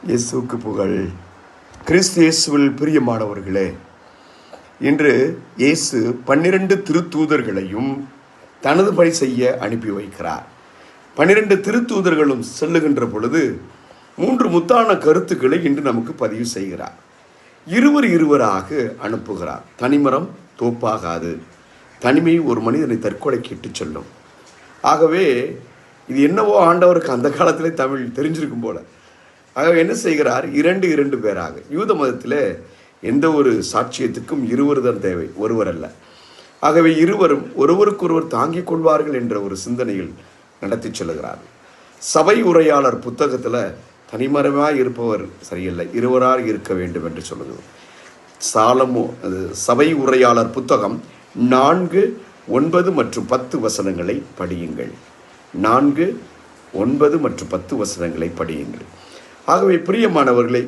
இயேசுவுக்கு புகழ். கிறிஸ்து இயேசுவில் பிரியமானவர்களே, இன்று இயேசு 12 திருத்தூதர்களையும் தனது பணி செய்ய அனுப்பி வைக்கிறார். 12 திருத்தூதர்களும் செல்லுகின்ற பொழுது 3 முத்தான கருத்துக்களை இன்று நமக்கு பதிவு செய்கிறார். இருவராக அனுப்புகிறார். தனிமரம் தோப்பாகாது, தனிமை ஒரு மனிதனை தற்கொலைக்கு இட்டு செல்லும். ஆகவே இது என்னவோ ஆண்டவருக்கு அந்த காலத்திலே தமிழ் தெரிஞ்சிருக்கும் போல. ஆகவே என்ன செய்கிறார்? 2 பேராக. யூத மதத்தில் எந்த ஒரு சாட்சியத்துக்கும் 2 தான் தேவை, ஒருவர் அல்ல. ஆகவே இருவரும் ஒருவருக்கொருவர் தாங்கிக் கொள்வார்கள் என்ற ஒரு சிந்தனையில் நடத்தி செல்கிறார்கள். சபை உரையாளர் புத்தகத்தில் தனிமரமாக இருப்பவர் சரியில்லை, இருவராக இருக்க வேண்டும் என்று சொல்லுது. அது சபை உரையாளர் புத்தகம் 4, 9 மற்றும் 10 வசனங்களை படியுங்கள். 4, 9 மற்றும் 10 வசனங்களை படியுங்கள். ஆகவே பிரியமானவர்களை,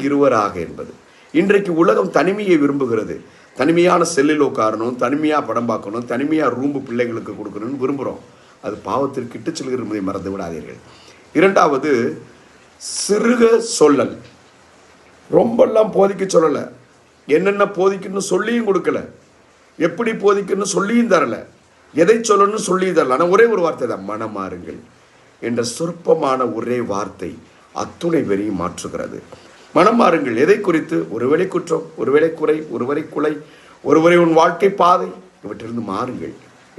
இருவராக என்பது இன்றைக்கு உலகம் தனிமையை விரும்புகிறது. தனிமையான செல்லில் உட்காரணும், தனிமையாக படம் பார்க்கணும், தனிமையாக ரூம்பு பிள்ளைகளுக்கு கொடுக்கணும்னு விரும்புகிறோம். அது பாவத்திற்கு இட்டு செல்கிறதை மறந்து விடாதீர்கள். 2வது, சிறுக சொல்லல். ரொம்பெல்லாம் போதிக்க சொல்லலை, என்னென்ன போதிக்கணும்னு சொல்லியும் கொடுக்கல, எப்படி போதிக்கணும்னு சொல்லியும் தரலை, எதை சொல்லணும்னு சொல்லியும் தரல. ஆனால் ஒரே ஒரு வார்த்தை தான், மனமாறுங்கள் என்ற சொற்பமான ஒரே வார்த்தை அத்துணை பெரியும் மாற்றுகிறது. மனம் மாறுங்கள். எதை குறித்து? ஒருவேளை குற்றம், ஒருவேளை குறை, ஒருவரை குலை, ஒருவரை உன் வாழ்க்கை பாதை, இவற்றிலிருந்து மாறுங்கள்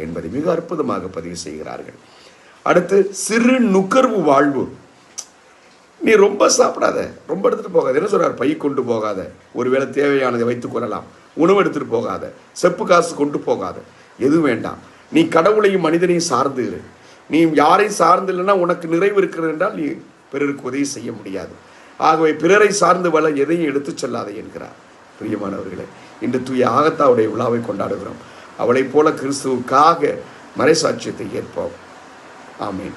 என்பதை மிக அற்புதமாக பதிவு செய்கிறார்கள். அடுத்து, சிறு நுகர்வு வாழ்வு. நீ ரொம்ப சாப்பிடாத, ரொம்ப எடுத்துகிட்டு போகாத. என்ன சொல்றார்? பை கொண்டு போகாத, ஒருவேளை தேவையானதை வைத்துக் கொள்ளலாம். உணவு எடுத்துகிட்டு போகாத, செப்பு காசு கொண்டு போகாத, எதுவும் வேண்டாம். நீ கடவுளையும் மனிதனையும் சார்ந்து இரு. நீ யாரையும் சார்ந்து இல்லைன்னா உனக்கு நிறைவு இருக்கிறது என்றால் நீ பிறருக்கு உதவி செய்ய முடியாது. ஆகவே பிறரை சார்ந்து வள எதையும் எடுத்து செல்லாதே என்கிறார். பிரியமானவர்களே, இன்று தூய ஆகத்தாவுடைய விழாவை கொண்டாடுகிறோம். அவளைப் போல கிறிஸ்துவுக்காக மறைசாட்சியத்தை ஏற்போம். ஆமேன்.